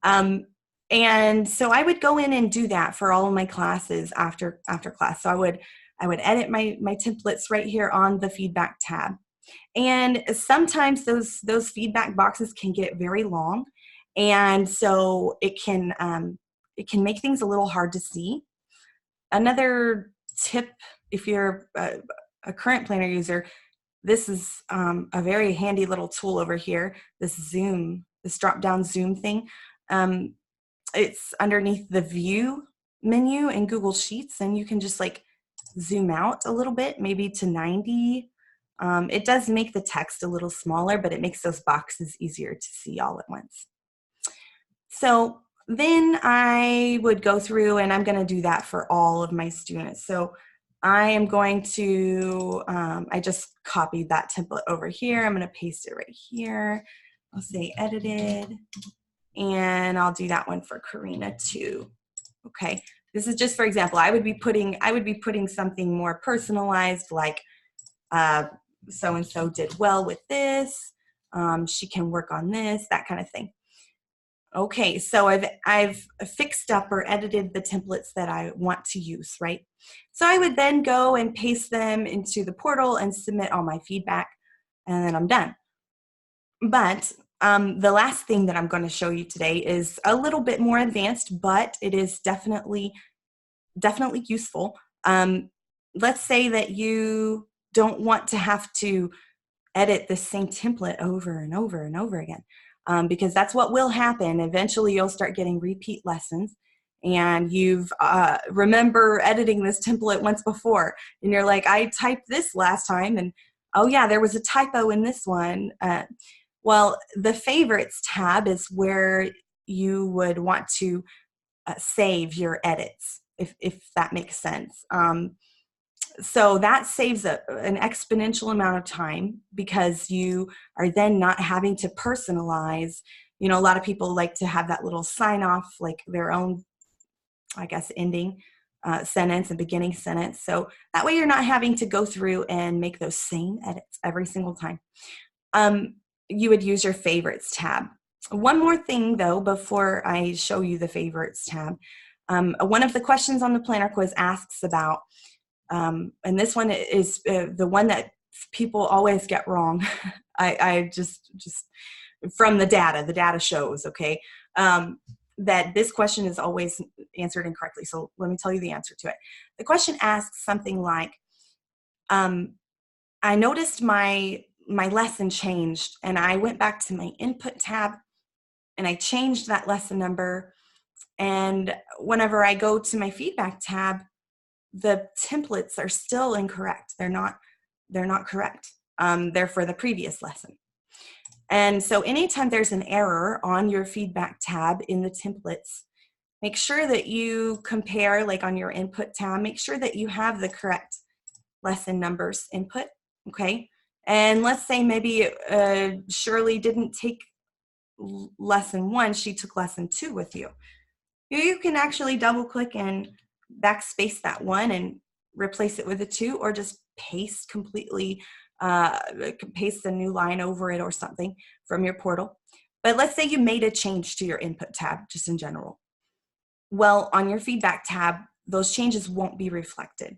And so I would go in and do that for all of my classes after class. So I would edit my templates right here on the feedback tab. And sometimes those feedback boxes can get very long, and so it can make things a little hard to see. Another tip, if you're a current planner user, this is a very handy little tool over here. This drop-down zoom thing. It's underneath the view menu in Google Sheets, and you can just zoom out a little bit, maybe to 90. It does make the text a little smaller, but it makes those boxes easier to see all at once. So then I would go through, and I'm going to do that for all of my students. So I am going to, I just copied that template over here. I'm going to paste it right here. I'll say edited, and I'll do that one for Karina too. Okay, this is just for example. I would be putting something more personalized, like so-and-so did well with this. She can work on this, that kind of thing. Okay, so I've fixed up or edited the templates that I want to use, right? So I would then go and paste them into the portal and submit all my feedback, and then I'm done. But the last thing that I'm going to show you today is a little bit more advanced, but it is definitely useful. Let's say that you don't want to have to edit the same template over and over and over again, because that's what will happen. Eventually you'll start getting repeat lessons, and you've remember editing this template once before, and you're like, I typed this last time, and oh yeah, there was a typo in this one. Well, the favorites tab is where you would want to save your edits, if that makes sense. So that saves an exponential amount of time, because you are then not having to personalize. A lot of people like to have that little sign off, like their own, I guess, ending sentence and beginning sentence. So that way you're not having to go through and make those same edits every single time. You would use your favorites tab. One more thing though, before I show you the favorites tab. One of the questions on the planner quiz asks about, and this one is the one that people always get wrong. I just from the data shows, okay, that this question is always answered incorrectly. So let me tell you the answer to it. The question asks something like, I noticed my lesson changed, and I went back to my input tab and I changed that lesson number. And whenever I go to my feedback tab, the templates are still incorrect. They're not correct. They're for the previous lesson. And so anytime there's an error on your feedback tab in the templates, make sure that you compare, like on your input tab, make sure that you have the correct lesson numbers input, okay? And let's say maybe Shirley didn't take lesson 1, she took lesson 2 with you. You can actually double click and backspace that 1 and replace it with a 2, or just paste completely, paste a new line over it or something from your portal. But let's say you made a change to your input tab, just in general. Well, on your feedback tab, those changes won't be reflected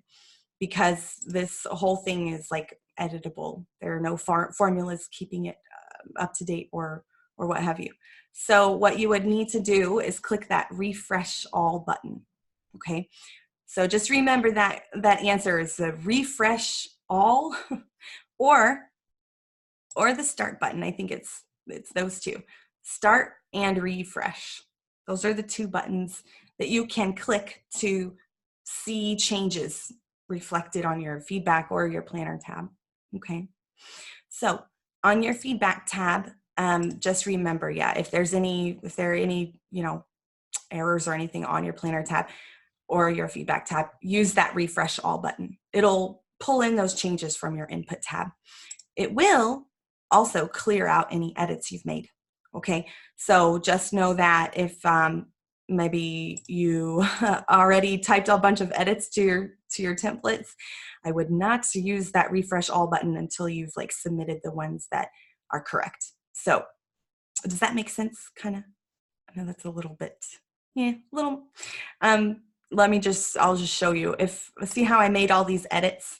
because this whole thing is like editable. There are no formulas keeping it up to date or what have you. So what you would need to do is click that refresh all button, okay? So just remember that answer is the refresh all or the start button. I think it's those two, start and refresh. Those are the two buttons that you can click to see changes reflected on your feedback or your planner tab, okay? So on your feedback tab, just remember, yeah, if there are any, errors or anything on your planner tab or your feedback tab, use that refresh all button. It'll pull in those changes from your input tab. It will also clear out any edits you've made, okay? So just know that if maybe you already typed a bunch of edits to your templates, I would not use that refresh all button until you've like submitted the ones that are correct. So does that make sense? Kind of. I know that's a little bit, little. I'll just show you. See how I made all these edits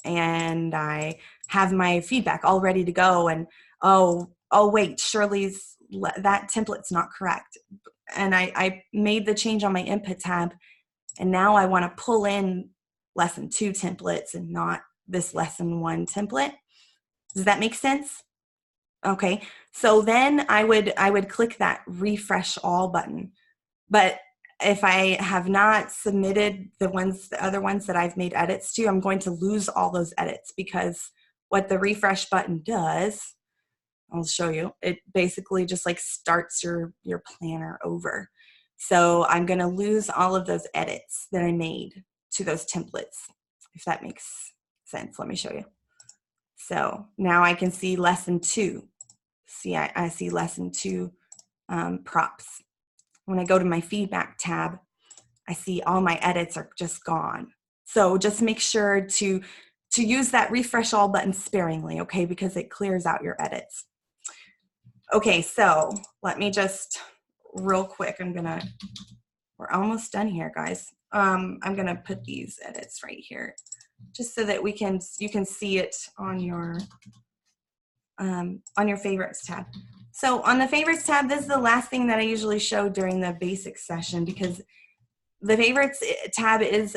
and I have my feedback all ready to go, and oh wait, Shirley's, that template's not correct. And I made the change on my input tab, and now I want to pull in lesson 2 templates and not this lesson 1 template. Does that make sense? Okay, so then I would click that refresh all button. But if I have not submitted the other ones that I've made edits to, I'm going to lose all those edits, because what the refresh button does, I'll show you, it basically just like starts your planner over. So I'm going to lose all of those edits that I made to those templates, if that makes sense. Let me show you. So now I can see lesson 2. See, I see lesson 2 props. When I go to my feedback tab, I see all my edits are just gone. So just make sure to use that refresh all button sparingly, okay, because it clears out your edits. Okay, so let me just real quick, we're almost done here, guys. I'm gonna put these edits right here, just so that you can see it on your favorites tab. So on the favorites tab, this is the last thing that I usually show during the basics session, because the favorites tab is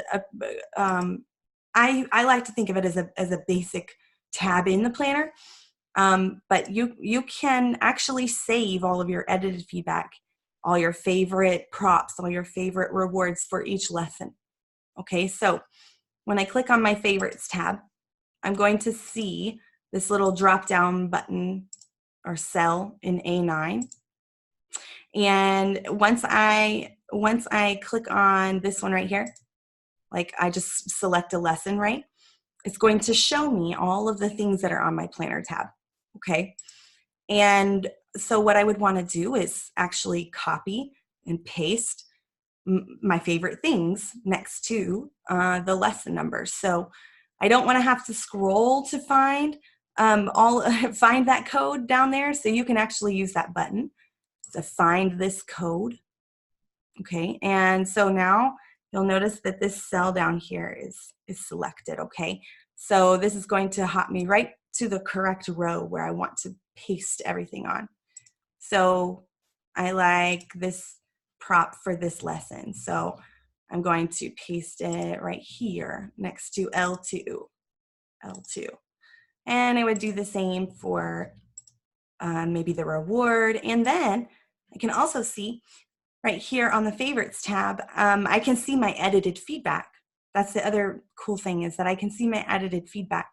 I like to think of it as a basic tab in the planner, but you can actually save all of your edited feedback, all your favorite props, all your favorite rewards for each lesson. Okay, so when I click on my favorites tab, I'm going to see this little drop down button or cell in A9. And once I click on this one right here, like I just select a lesson, right? It's going to show me all of the things that are on my planner tab, okay? And so what I would want to do is actually copy and paste my favorite things next to the lesson numbers. So I don't want to have to scroll to find find that code down there, so you can actually use that button. to find this code. Okay, and so now you'll notice that this cell down here is selected. Okay, so this is going to hop me right to the correct row where I want to paste everything on. So I like this prop for this lesson, so I'm going to paste it right here next to L2, and I would do the same for maybe the reward. And then I can also see right here on the favorites tab, I can see my edited feedback. That's the other cool thing, is that I can see my edited feedback.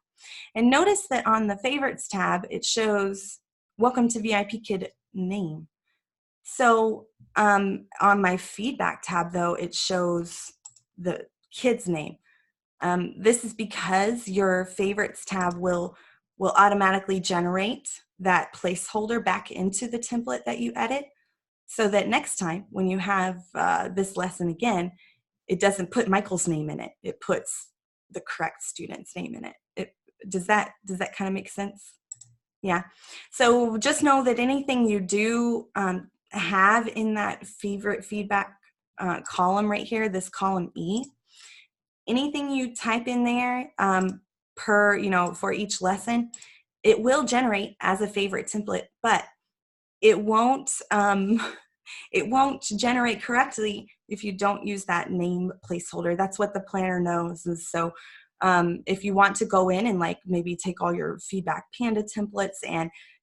And notice that on the favorites tab, it shows welcome to VIPKid name. So on my feedback tab though, it shows the kid's name. This is because your favorites tab will automatically generate that placeholder back into the template that you edit, so that next time when you have this lesson again, it doesn't put Michael's name in it. It puts the correct student's name in it. Does that kind of make sense? Yeah. So just know that anything you do have in that favorite feedback column right here, this column E, anything you type in there for each lesson, it will generate as a favorite template, but it won't generate correctly if you don't use that name placeholder. That's what the planner knows. And so if you want to go in and like maybe take all your Feedback Panda templates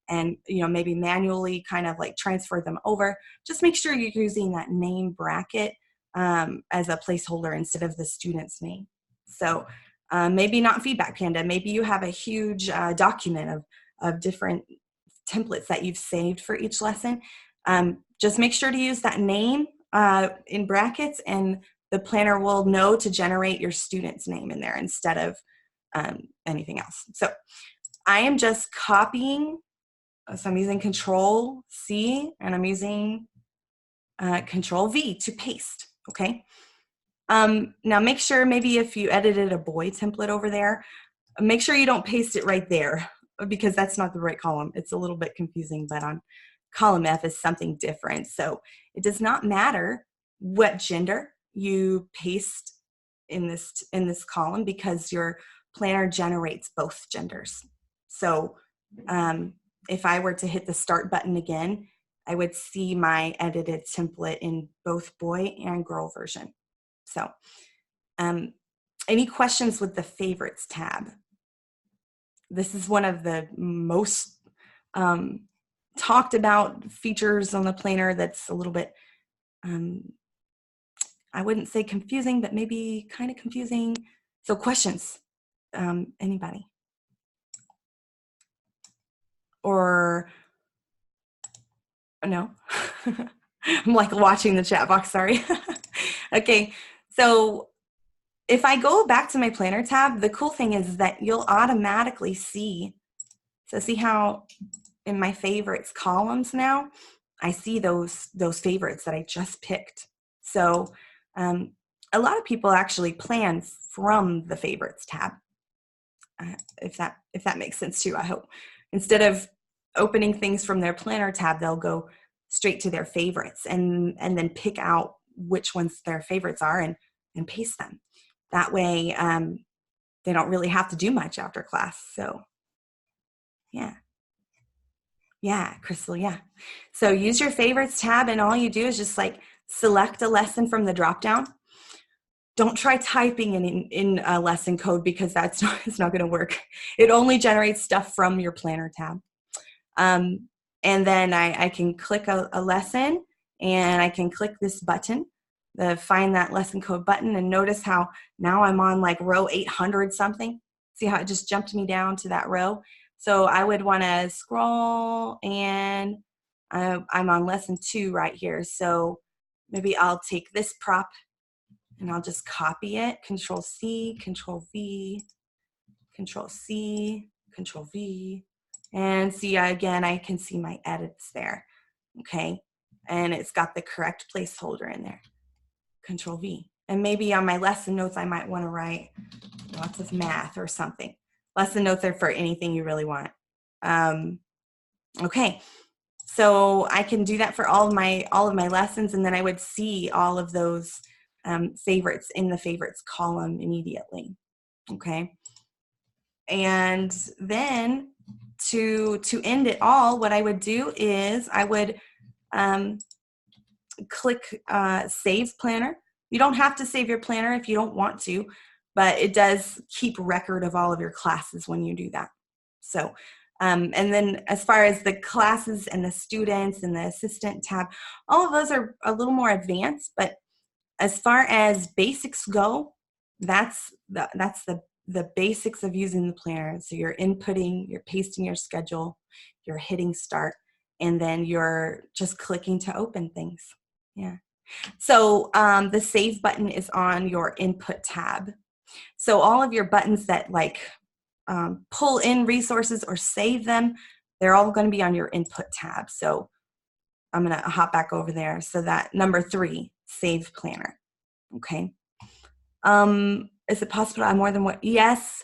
and maybe manually kind of like transfer them over, just make sure you're using that name bracket as a placeholder instead of the student's name. So maybe not Feedback Panda, maybe you have a huge document of different templates that you've saved for each lesson. Just make sure to use that name in brackets, and the planner will know to generate your student's name in there instead of anything else. So I am just copying. So I'm using Control C and I'm using Control V to paste. Okay. Now make sure, maybe if you edited a boy template over there, make sure you don't paste it right there, because that's not the right column. It's a little bit confusing, but on column F is something different. So it does not matter what gender you paste in this column, because your planner generates both genders. So if I were to hit the start button again, I would see my edited template in both boy and girl version. So any questions with the favorites tab? This is one of the most talked about features on the planner that's a little bit, I wouldn't say confusing, but maybe kind of confusing. So questions, anybody? Or no? I'm like watching the chat box, sorry. Okay, so if I go back to my planner tab, the cool thing is that you'll automatically see, so see how in my favorites columns now, I see those favorites that I just picked. So a lot of people actually plan from the favorites tab, if that makes sense too, I hope. Instead of opening things from their planner tab, they'll go straight to their favorites and then pick out which ones their favorites are and paste them. That way they don't really have to do much after class. So yeah, Crystal, yeah. So use your favorites tab, and all you do is just like select a lesson from the drop down. Don't try typing in a lesson code, because it's not going to work. It only generates stuff from your planner tab. And then I can click a lesson, and I can click this button, the find that lesson code button, and notice how now I'm on like row 800 something. See how it just jumped me down to that row? So I would want to scroll, and I'm on lesson 2 right here. So maybe I'll take this prop and I'll just copy it. Control C, Control V, Control C, Control V. And see, again, I can see my edits there. Okay. And it's got the correct placeholder in there. Control V. And maybe on my lesson notes, I might want to write lots of math or something. Lesson notes are for anything you really want. Okay, So I can do that for all of my lessons, and then I would see all of those favorites in the favorites column immediately. Okay. And then to end it all, what I would do is I would click Save Planner. You don't have to save your planner if you don't want to, but it does keep record of all of your classes when you do that. So, and then as far as the classes and the students and the assistant tab, all of those are a little more advanced, but as far as basics go, that's the basics of using the planner. So you're inputting, you're pasting your schedule, you're hitting start, and then you're just clicking to open things. Yeah. So the save button is on your input tab. So all of your buttons that like pull in resources or save them, they're all going to be on your input tab. So I'm going to hop back over there. So that number 3, save planner. Okay. Is it possible to add more than one? Yes,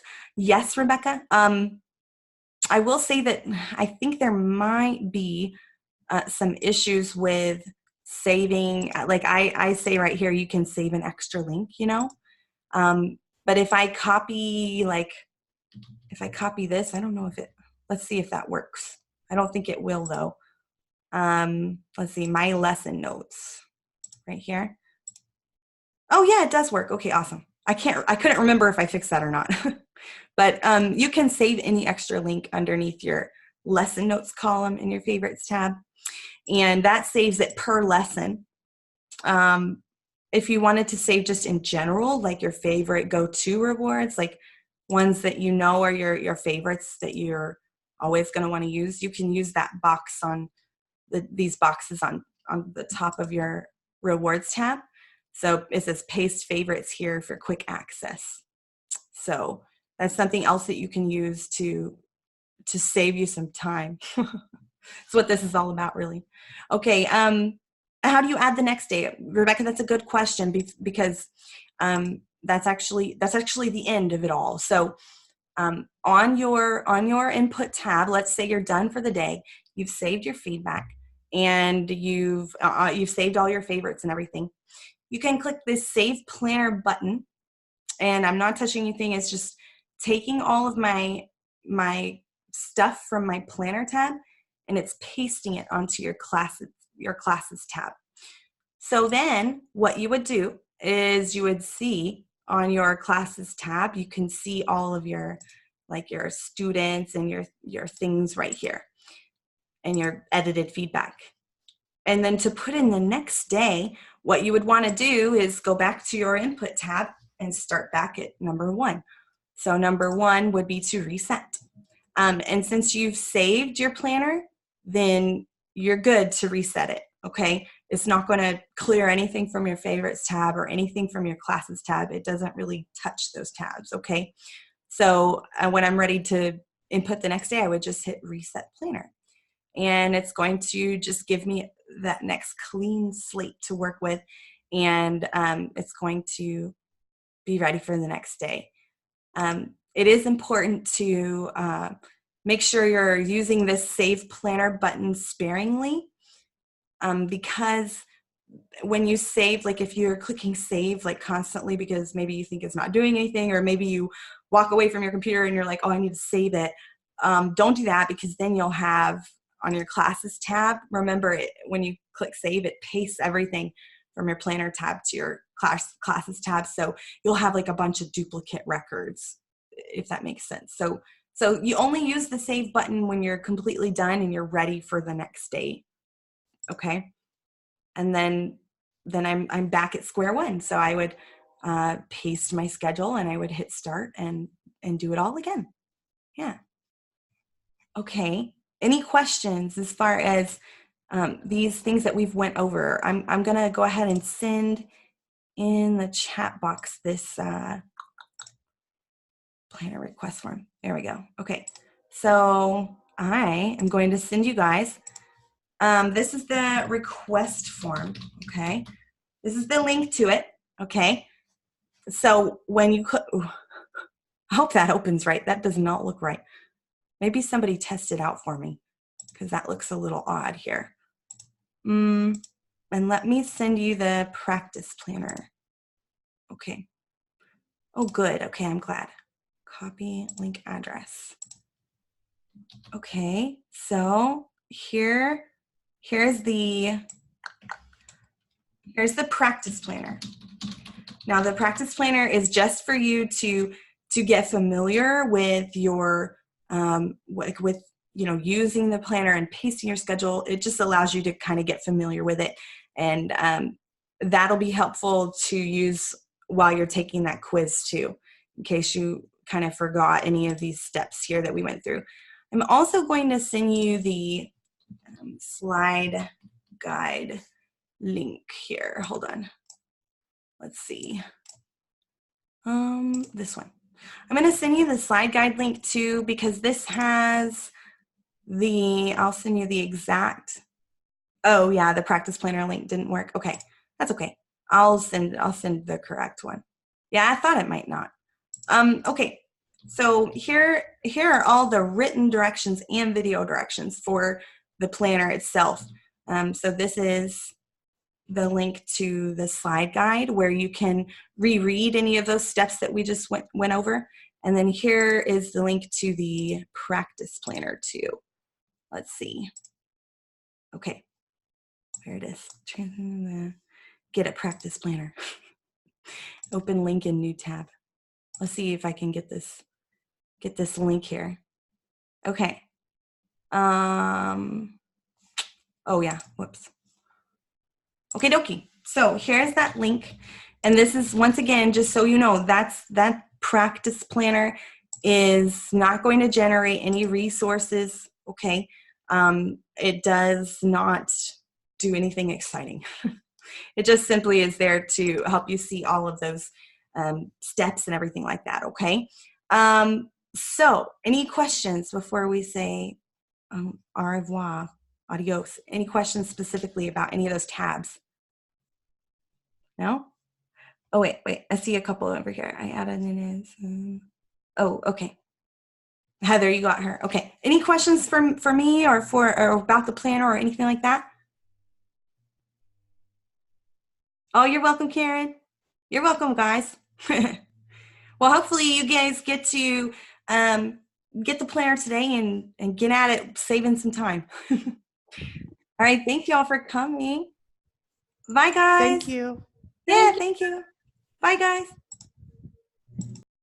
Rebecca. I will say that I think there might be some issues with saving. Like I say right here, you can save an extra link, you know. But if I copy, this, I don't know if it. Let's see if that works. I don't think it will though. Let's see, my lesson notes right here. Oh yeah, it does work. Okay, awesome. I couldn't remember if I fixed that or not. But you can save any extra link underneath your lesson notes column in your favorites tab. And that saves it per lesson. If you wanted to save just in general, like your favorite go-to rewards, like ones that you know are your favorites that you're always going to want to use, you can use that box on these boxes on the top of your rewards tab. So it says paste favorites here for quick access. So that's something else that you can use to save you some time. That's what this is all about, really. Okay, how do you add the next day? Rebecca, that's a good question because that's actually the end of it all. So on your input tab, let's say you're done for the day, you've saved your feedback, and you've saved all your favorites and everything. You can click this Save Planner button, and I'm not touching anything. It's just taking all of my stuff from my planner tab, and it's pasting it onto your classes tab. So then what you would do is you would see on your classes tab, you can see all of your students and your things right here and your edited feedback. And then to put in the next day, what you would want to do is go back to your input tab and start back at number 1. So number 1 would be to reset. And since you've saved your planner, then you're good to reset it, okay? It's not going to clear anything from your favorites tab or anything from your classes tab. It doesn't really touch those tabs, okay? So when I'm ready to input the next day, I would just hit reset planner. And it's going to just give me that next clean slate to work with, and it's going to be ready for the next day. It is important to make sure you're using this Save Planner button sparingly, because when you save, like if you're clicking save like constantly because maybe you think it's not doing anything, or maybe you walk away from your computer and you're like, oh, I need to save it. Don't do that, because then you'll have on your classes tab, remember when you click save, it pastes everything from your planner tab to your classes tab. So you'll have like a bunch of duplicate records, if that makes sense. So you only use the save button when you're completely done and you're ready for the next day. Okay. And then I'm back at square one. So I would paste my schedule and I would hit start and do it all again. Yeah. Okay. Any questions as far as these things that we've went over? I'm going to go ahead and send in the chat box this planner request form. There we go. Okay. So I am going to send you guys, this is the request form. Okay. This is the link to it. Okay. So when you click, I hope that opens right. That does not look right. Maybe somebody test it out for me, because that looks a little odd here. And let me send you the practice planner. Okay. Oh, good. Okay, I'm glad. Copy link address. Okay, so here's the practice planner. Now the practice planner is just for you to get familiar with your with using the planner and pasting your schedule. It just allows you to kind of get familiar with it, and that'll be helpful to use while you're taking that quiz too, in case you kind of forgot any of these steps here that we went through. I'm also going to send you the slide guide link here. Hold on. Let's see. This one. I'm going to send you the slide guide link too, because this has I'll send you the exact, oh yeah, the practice planner link didn't work. Okay, that's okay. I'll send the correct one. Yeah, I thought it might not. Okay, so here are all the written directions and video directions for the planner itself. So this is the link to the slide guide where you can reread any of those steps that we just went over. And then here is the link to the practice planner too. Let's see. Okay, there it is. Get a practice planner. Open link in new tab. Let's see if I can get this link here. Okay. Oh yeah, whoops. Okay, dokie. So here's that link. And this is, once again, just so you know, that practice planner is not going to generate any resources, okay? It does not do anything exciting. It just simply is there to help you see all of those steps and everything like that, okay? So any questions before we say au revoir, adios? Any questions specifically about any of those tabs? No? Oh, wait, I see a couple over here. I added in oh, okay. Heather, you got her. Okay. Any questions for me or about the planner or anything like that? Oh, you're welcome, Karen. You're welcome, guys. Well, hopefully you guys get to get the planner today and get at it, saving some time. All right. Thank you all for coming. Bye, guys. Thank you. Yeah, thank you. Bye, guys.